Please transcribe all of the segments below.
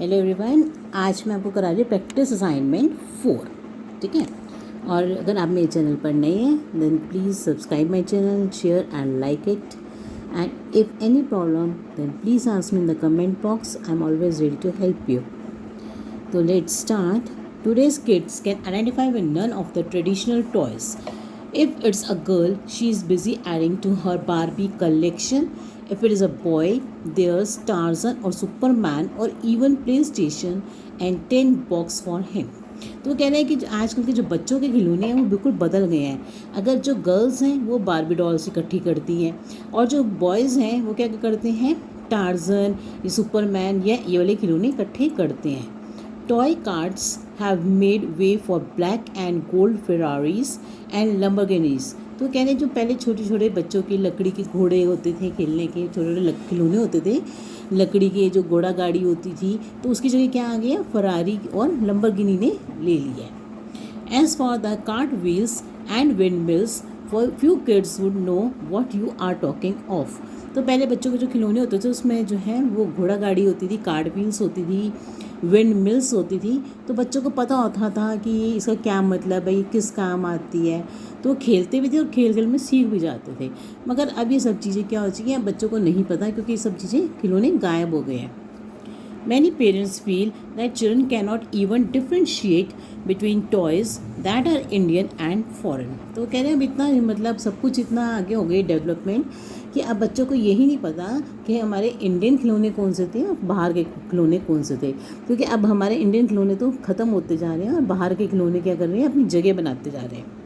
Hello everyone, आज मैं आपको करा रही हूँ प्रैक्टिस असाइनमेंट 4। ठीक है। और अगर आप मेरे चैनल पर नए हैं then please subscribe my channel, share and like it, and if any problem then please ask me in the comment box. I am always ready to help you. So let's start. Today's kids can identify with none of the traditional toys. If it's a girl, she is busy adding to her Barbie collection. If it is a boy, there's Tarzan or Superman or even PlayStation and 10 box for him. तो वो कह रहे हैं कि आजकल के जो बच्चों के खिलौने हैं वो बिल्कुल बदल गए हैं. अगर जो गर्ल्स हैं वो बारबी डॉल्स इकट्ठी करती हैं और जो बॉयज़ हैं वो क्या करते हैं, टार्जन, सुपरमैन या ये वाले खिलौने इकट्ठे करते हैं. Toy cars have made way for black and gold Ferraris and Lamborghinis. तो कह रहे हैं जो पहले छोटे छोटे बच्चों की लकड़ी के घोड़े होते थे खेलने के, छोटे छोटे खिलौने होते थे, लकड़ी के जो घोड़ा गाड़ी होती थी, तो उसकी जगह क्या आ गया, फरारी और लंबरगिनी ने ले लिया है. As for the cart wheels and windmills, for few kids would know what you are talking of. तो पहले बच्चों के जो खिलौने होते थे उसमें जो है वो घोड़ा गाड़ी होती थी, कार्ट व्हील्स होती थी, विंड मिल्स होती थी. तो बच्चों को पता होता था कि इसका क्या मतलब है, ये किस काम आती है, तो वो खेलते भी थे और खेल खेल में सीख भी जाते थे. मगर अब ये सब चीज़ें क्या हो चुकी हैं, बच्चों को नहीं पता क्योंकि ये सब चीज़ें खिलौने गायब हो गए हैं. Many parents feel that children cannot even differentiate between toys that are Indian and foreign. तो कह रहे हैं अब इतना मतलब सब कुछ इतना आगे हो गई डेवलपमेंट कि अब बच्चों को यही नहीं पता कि हमारे इंडियन खिलौने कौन से थे और बाहर के खिलौने कौन से थे, क्योंकि अब हमारे इंडियन खिलौने तो ख़त्म होते जा रहे हैं और बाहर के खिलौने क्या कर रहे हैं, अपनी जगह बनाते जा रहे हैं.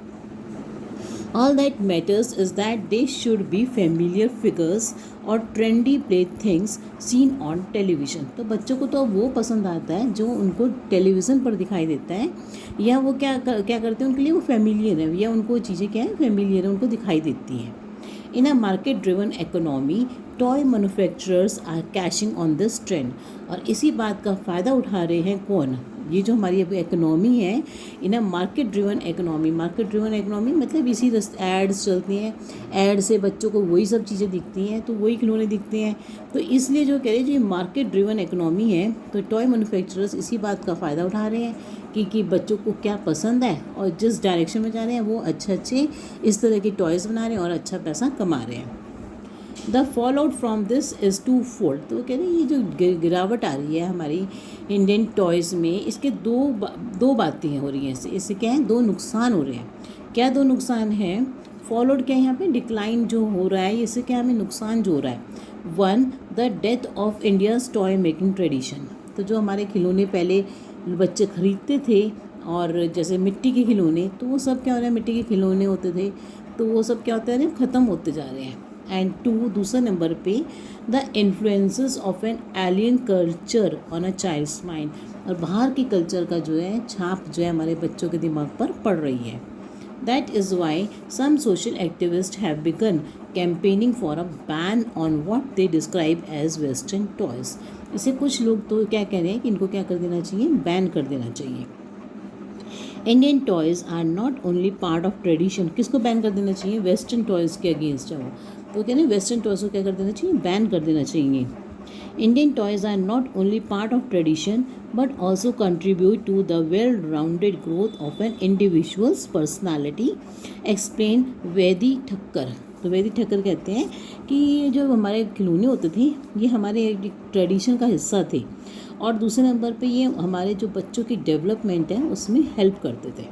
All that matters is that they should be familiar figures और trendy playthings seen on television. तो बच्चों को तो वो पसंद आता है जो उनको टेलीविज़न पर दिखाई देता है, या वो क्या करते हैं, उनके लिए वो फेमिलियर है, या उनको चीज़ें क्या है, फेमिलियर है, उनको दिखाई देती हैं. In a market-driven economy, toy manufacturers are cashing on this trend. और इसी बात का फ़ायदा उठा रहे हैं कौन, ये जो हमारी अभी इकोनॉमी है. In a market driven economy, market driven economy मतलब इसी एड्स चलती हैं, एड से बच्चों को वही सब चीज़ें दिखती हैं, तो वही खिलौने दिखते हैं. तो इसलिए जो कह रहे हैं जो मार्केट ड्रिवन इकोनॉमी है, तो टॉय मैन्युफैक्चरर्स इसी बात का फ़ायदा उठा रहे हैं कि बच्चों को क्या पसंद है और जिस डायरेक्शन में जा रहे हैं वो अच्छे इस तरह के टॉयज़ बना रहे हैं और अच्छा पैसा कमा रहे हैं. The fallout from this is twofold. तो कह रहे हैं ये जो गिरावट आ रही है हमारी इंडियन टॉयज़ में, इसके दो बातें हो रही हैं. इससे क्या है, दो नुकसान हो रहे हैं. क्या दो नुकसान हैं, फॉल आउट क्या है यहाँ पे, डिक्लाइन जो हो रहा है, इससे क्या हमें नुकसान जो हो रहा है. One, the death of India's toy making tradition. तो जो हमारे खिलौने पहले बच्चे खरीदते थे और जैसे मिट्टी के खिलौने, तो वो सब क्या हो रहा है, मिट्टी के खिलौने होते थे तो वो सब क्या होता है, ख़त्म होते जा रहे हैं. एंड टू, दूसरे नंबर पे, the influences of an alien culture on a child's mind. और बाहर की कल्चर का जो है छाप जो है हमारे बच्चों के दिमाग पर पड़ रही है. That is why some social activist have begun campaigning for a ban on what they describe as western toys. इसे कुछ लोग तो क्या कह रहे हैं कि इनको क्या कर देना चाहिए, बैन कर देना चाहिए. Indian toys are not only part of tradition. किसको बैन कर देना चाहिए, वेस्टर्न टॉयज़ के अगेंस्ट है वो. तो कहते हैं वेस्टर्न टॉयज़ को क्या कर देना चाहिए, बैन कर देना चाहिए. Indian toys are not only part of tradition but also contribute to the well rounded growth of an individual's personality, explain Vedi Thakkar. तो वेदी ठक्कर कहते हैं कि ये जो हमारे खिलौने होते थे ये हमारे ट्रेडिशन का हिस्सा थे, और दूसरे नंबर पे ये हमारे जो बच्चों की डेवलपमेंट है उसमें हेल्प करते थे.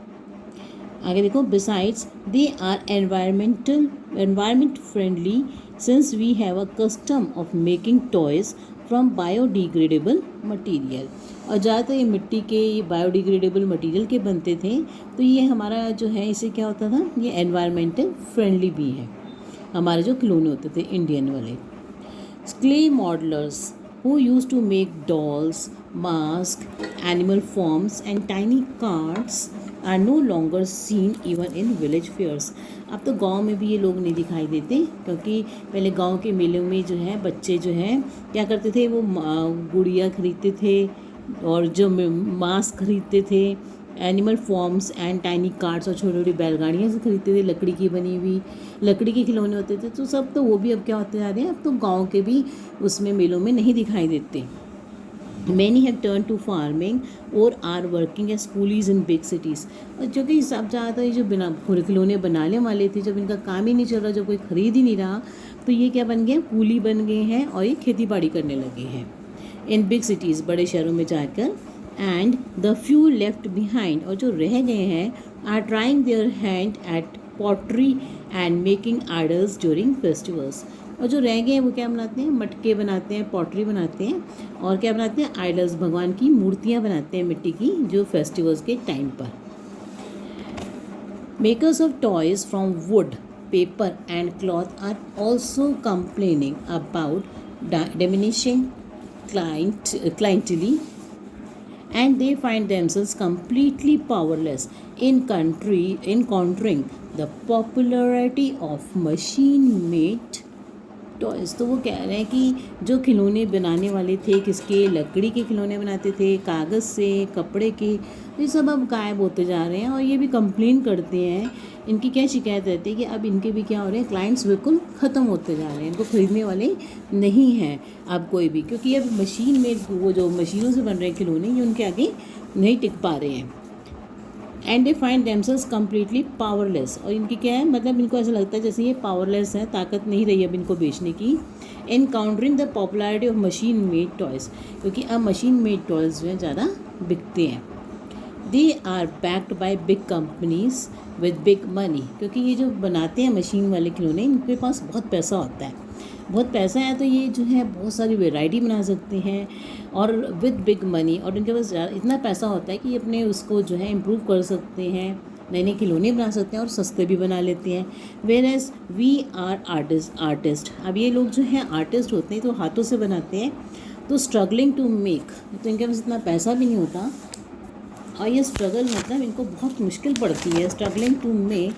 आगे देखो, besides they are environment friendly since we have a custom of making toys from biodegradable material. और ज़्यादातर ये मिट्टी के, ये बायोडिग्रेडेबल मटीरियल के बनते थे, तो ये हमारा जो है इससे क्या होता था, ये एनवायरमेंटल फ्रेंडली भी है. हमारे जो खिलौने होते थे इंडियन वाले. Clay modellers who used to make dolls, masks, animal forms and tiny carts are no longer seen even in village fairs. अब तो गांव में भी ये लोग नहीं दिखाई देते, क्योंकि पहले गांव के मेलों में जो है बच्चे जो हैं क्या करते थे, वो गुड़िया खरीदते थे और जो मास्क खरीदते थे, animal forms and tiny cards और छोटी छोटी बैलगाड़ियाँ से खरीदते थे, लकड़ी की बनी हुई लकड़ी के खिलौने होते थे. तो सब तो वो भी अब क्या होते जा रहे हैं, अब तो गांव के भी उसमें मेलों में नहीं दिखाई देते. Many have turned to farming or are working as coolies in big cities. और जो कि सब ज़्यादा ये जो बिना खिलौने बनाने वाले थे, जब इनका काम ही नहीं चल रहा, जब कोई खरीद ही नहीं रहा, तो ये क्या बन गए, कूली बन गए हैं और ये खेती बाड़ी करने लगे हैं इन बिग सिटीज़, बड़े शहरों में जाकर. And the few left behind, और जो रह गए हैं, are trying their hand at pottery and making idols during festivals. और जो रह गए हैं वो क्या बनाते हैं, मटके बनाते हैं, पॉटरी बनाते हैं, और क्या बनाते हैं, आइडल्स, भगवान की मूर्तियाँ बनाते हैं मिट्टी की, जो फेस्टिवल्स के टाइम पर. Makers of toys from wood, paper and cloth are also complaining about diminishing clientele, and they find themselves completely powerless in countering the popularity of machine-made toys. तो वो कह रहे हैं कि जो खिलौने बनाने वाले थे, किसके, लकड़ी के खिलौने बनाते थे, कागज़ से, कपड़े के, ये सब अब गायब होते जा रहे हैं. और ये भी कंप्लेन करते हैं, इनकी क्या शिकायत रहती है कि अब इनके भी क्या हो रहे हैं, क्लाइंट्स बिल्कुल ख़त्म होते जा रहे हैं, इनको ख़रीदने वाले नहीं हैं अब कोई भी, क्योंकि अब मशीन में, वो जो मशीनों से बन रहे हैं खिलौने, ये उनके आगे नहीं टिक पा रहे हैं. And they find themselves completely powerless. और इनकी क्या है, मतलब इनको ऐसा लगता है जैसे ये पावरलेस है, ताकत नहीं रही अब इनको बेचने की. In countering the popularity of machine made toys, क्योंकि अब मशीन मेड टॉयज़ जो हैं ज़्यादा बिकते हैं. They are backed by big companies with big money, क्योंकि ये जो बनाते हैं मशीन वाले खिलौने, इनके पास बहुत पैसा होता है, बहुत पैसा है, तो ये जो है बहुत सारी वैरायटी बना सकते हैं, और विद बिग मनी, और इनके पास इतना पैसा होता है कि अपने उसको जो है इम्प्रूव कर सकते हैं, नए नए खिलौने बना सकते हैं और सस्ते भी बना लेते हैं. Whereas we are artist. अब ये लोग जो हैं आर्टिस्ट होते हैं, तो हाथों से बनाते हैं, तो स्ट्रगलिंग टू मेक, तो इनके पास इतना पैसा भी नहीं होता, और ये स्ट्रगल मतलब इनको बहुत मुश्किल पड़ती है, struggling to make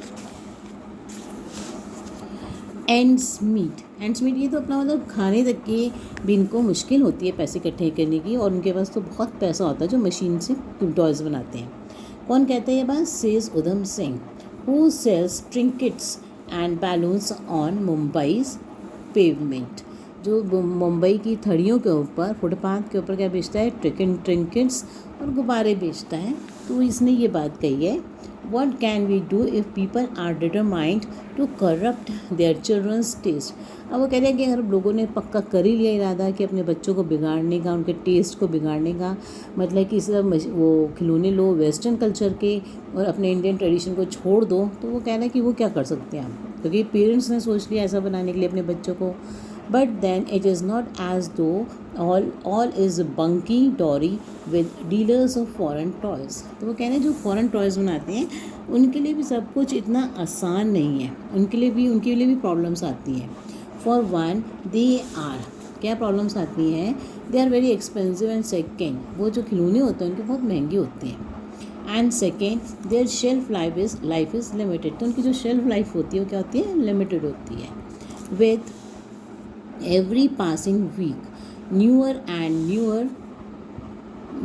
ends meet. ये तो अपना मतलब खाने तक की भी इनको मुश्किल होती है पैसे इकट्ठे करने की, और उनके पास तो बहुत पैसा होता है जो मशीन से टॉयज़ बनाते हैं. कौन कहते हैं ये बात, says Udham Singh, who sells trinkets and balloons on Mumbai's pavement. जो मुंबई की थड़ियों के ऊपर, फुटपाथ के ऊपर क्या बेचता है, ट्रिंकेट्स और गुब्बारे बेचता है. तो इसने ये बात कही है, what can we do if people are determined to corrupt their children's taste. अब वो कह रहे हैं कि अगर लोगों ने पक्का कर ही लिया इरादा कि अपने बच्चों को बिगाड़ने का, उनके टेस्ट को बिगाड़ने का, मतलब कि सब वो खिलौने लो वेस्टर्न कल्चर के और अपने इंडियन ट्रेडिशन को छोड़ दो, तो वो कह रहे हैं कि वो क्या कर सकते हैं हम, क्योंकि पेरेंट्स ने सोच लिया ऐसा बनाने के लिए अपने बच्चों को. But then it is not as though all is bunky dory with dealers of foreign toys. तो वो कह रहे हैं जो फॉरेन टॉयज़ बनाते हैं उनके लिए भी सब कुछ इतना आसान नहीं है, उनके लिए भी प्रॉब्लम्स आती हैं. फॉर वन, दे आर, क्या प्रॉब्लम्स आती हैं, they are very expensive. And second, वो जो खिलौने होते हैं उनके बहुत महंगे होते हैं. And second, their shelf life is limited. तो उनकी जो शेल्फ लाइफ होती है वो क्या होती है, लिमिटेड होती है. With every passing week newer and newer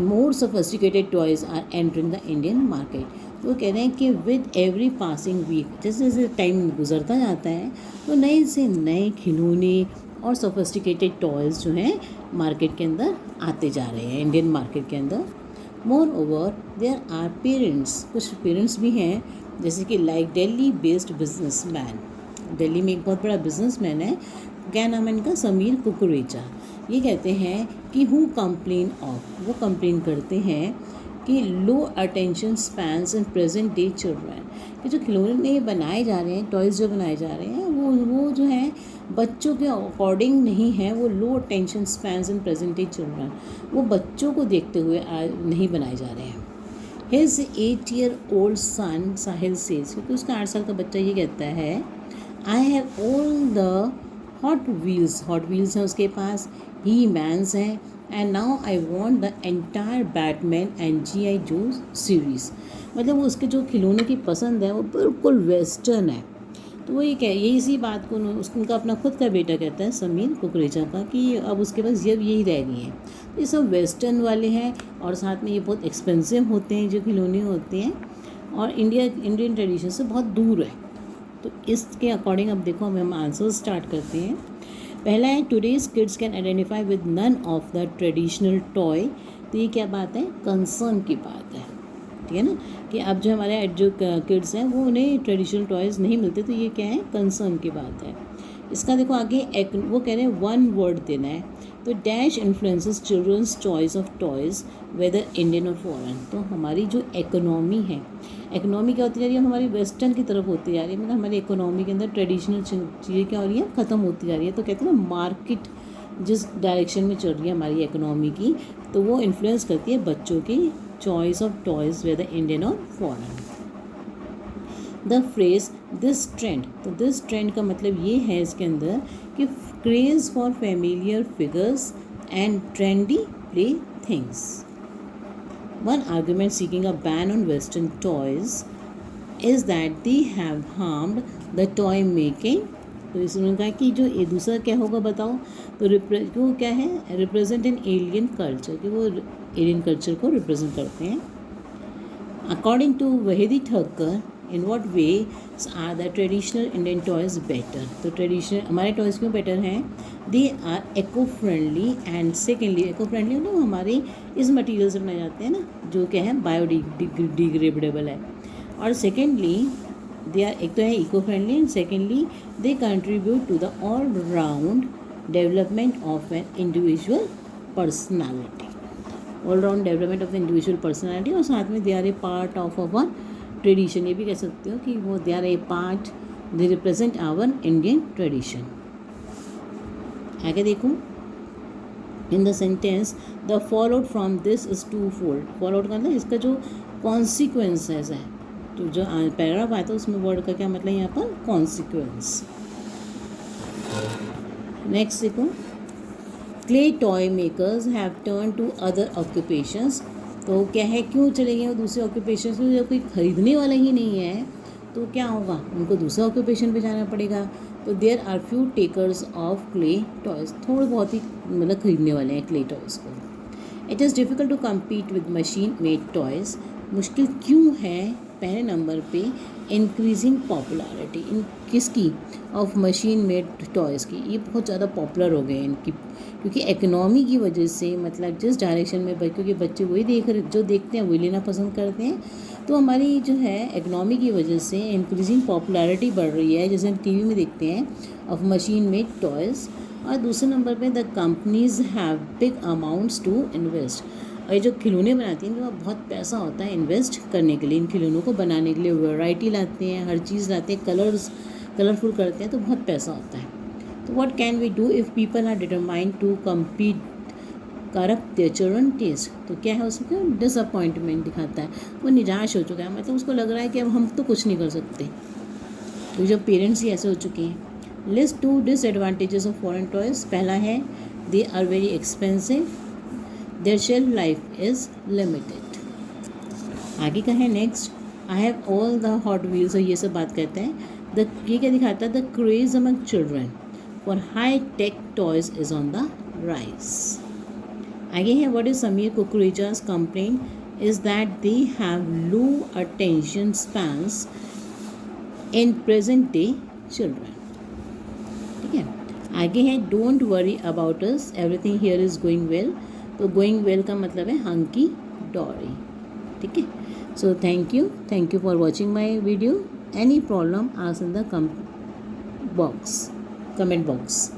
more sophisticated toys are entering the Indian market. तो कह रहे हैं कि with every passing week, जैसे जैसे टाइम गुजरता जाता है, तो नए से नए खिलौने और sophisticated toys जो हैं मार्केट के अंदर आते जा रहे हैं, इंडियन मार्केट के अंदर. Moreover, there are parents, कुछ पेरेंट्स भी हैं, जैसे कि like Delhi based businessman, Delhi में एक बहुत बड़ा बिजनेसमैन है, क्या नाम है इनका, समीर कुकरेजा. ये कहते हैं कि हु कंप्लेन ऑफ, वो कंप्लेन करते हैं कि low attention spans in present day children, कि जो खिलौने बनाए जा रहे हैं, टॉयज़ जो बनाए जा रहे हैं, वो जो है बच्चों के अकॉर्डिंग नहीं है, वो low attention spans in present day children, वो बच्चों को देखते हुए नहीं बनाए जा रहे हैं. हिज 8-year-old सन साहिल सेज, क्योंकि उसका 8 साल का बच्चा ये कहता है, आई have all the Hot wheels हैं उसके पास, ही मैंस हैं, and now I want the entire Batman and G.I. Joe series. मतलब वो उसके जो खिलौने की पसंद है वो बिल्कुल वेस्टर्न है. तो वो ये इसी बात को उनका अपना खुद का बेटा कहता है समीर कुकरेजा का, कि अब उसके पास यही रह गई हैं. ये सब वेस्टर्न वाले हैं, और साथ में ये बहुत एक्सपेंसिव होते हैं जो खिलौने होते हैं, और इंडियन ट्रेडिशन से बहुत दूर है. तो इसके अकॉर्डिंग अब देखो, हम आंसर स्टार्ट करते हैं. पहला है today's kids can identify with none of the traditional toy. तो ये क्या बात है, कंसर्न की बात है, ठीक है ना, कि अब जो हमारे जो किड्स हैं वो उन्हें ट्रेडिशनल टॉयज़ नहीं मिलते, तो ये क्या है, कंसर्न की बात है। इसका देखो आगे वो कह रहे हैं वन वर्ड देना है, तो dash influences children's choice of toys whether Indian और फॉरेन। तो हमारी जो इकोनॉमी है, इकोनॉमी क्या होती जा रही है, हमारी वेस्टर्न की तरफ होती जा रही है, मतलब हमारी इकोनॉमी के अंदर ट्रेडिशनल चीज़ें क्या हो रही है, ख़त्म होती जा रही है। तो कहते हैं ना, मार्केट जिस डायरेक्शन में चल रही है हमारी इकोनॉमी की, तो वो इन्फ्लुएंस करती है बच्चों की choice of toys whether Indian और foreign. The phrase this trend, तो दिस ट्रेंड का मतलब ये है इसके अंदर कि craze for familiar figures and trendy play things. One argument seeking a ban on western toys is that they have harmed the toy making. तो इसमें कहा कि जो ये दूसरा क्या होगा बताओ, तो वो क्या है, रिप्रेजेंट एन एलियन कल्चर, कि वो एलियन कल्चर को रिप्रेजेंट करते हैं। According to Waheedi Thakkar, in what way are the traditional Indian toys better. तो ट्रेडिशनल हमारे टॉयज़ क्यों बेटर हैं, they are eco friendly and secondly, eco friendly मतलब हमारे इस मटीरियल से बनाए जाते हैं ना, जो क्या है बायोडिग्रेडेबल है, और सेकेंडली दे आर, एक तो है eco friendly and secondly they contribute to the all round development of an individual personality, all round development of the individual personality, और साथ में they are a part of our tradition. ये भी कह सकते हो कि वो they are a part, they represent our Indian tradition. आगे देखो, in the sentence the fallout from this is twofold. Fallout का मतलब इसका जो कॉन्सिक्वेंसेस है, तो जो पैराग्राफ आता है उसमें वर्ड का क्या मतलब यहाँ पर, कॉन्सिक्वेंस। नेक्स्ट देखो, clay toy makers have turn to other occupations. तो क्या है, क्यों चले गए वो दूसरे ऑक्यूपेशन में, जब कोई खरीदने वाला ही नहीं है तो क्या होगा, उनको दूसरा ऑक्यूपेशन पे जाना पड़ेगा। तो there are few takers of clay toys, थोड़े बहुत ही मतलब खरीदने वाले हैं क्ले टॉयज़ को। It is difficult to compete with machine made toys. मुश्किल क्यों है, पहले नंबर पे इंक्रीजिंग पॉपुलैरिटी, इन किसकी, ऑफ मशीन मेड टॉयज़ की, ये बहुत ज़्यादा पॉपुलर हो गए हैं इनकी, क्योंकि इकोनॉमी की वजह से, मतलब जिस डायरेक्शन में क्योंकि बच्चे वही जो देखते हैं वही लेना पसंद करते हैं, तो हमारी जो है इकोनॉमी की वजह से इंक्रीजिंग पॉपुलैरिटी बढ़ रही है, जैसे हम टीवी में देखते हैं, ऑफ मशीन मेड टॉयज़। और दूसरे नंबर पे the companies have big amounts to invest, और ये जो खिलौने बनाती हैं तो बहुत पैसा होता है इन्वेस्ट करने के लिए, इन खिलौनों को बनाने के लिए वैरायटी लाते हैं, हर चीज़ लाते हैं, कलरफुल करते हैं, तो बहुत पैसा होता है। तो what can we do if people are determined to compete corrupt their children taste. तो क्या है उसमें, डिसअपॉइंटमेंट दिखाता है, वो निराश हो चुका है, मतलब उसको लग रहा है कि अब हम तो कुछ नहीं कर सकते, तो जो पेरेंट्स ही ऐसे हो चुके हैं। List two disadvantages of foreign toys. पहला है they are very expensive, their shelf life is limited. आगे का है next, I have all the Hot Wheels, और ये सब बात करते हैं। ये क्या दिखाता है, the craze among children for high tech toys is on the rise. आगे है, what is Sameer Kukreja's complaint is that they have low attention spans in present day children. ठीक है, आगे है, don't worry about us, everything here is going well. तो going well का मतलब है हंकी डोरी। ठीक है, so thank you for watching my video. Any problem ask in the comment box.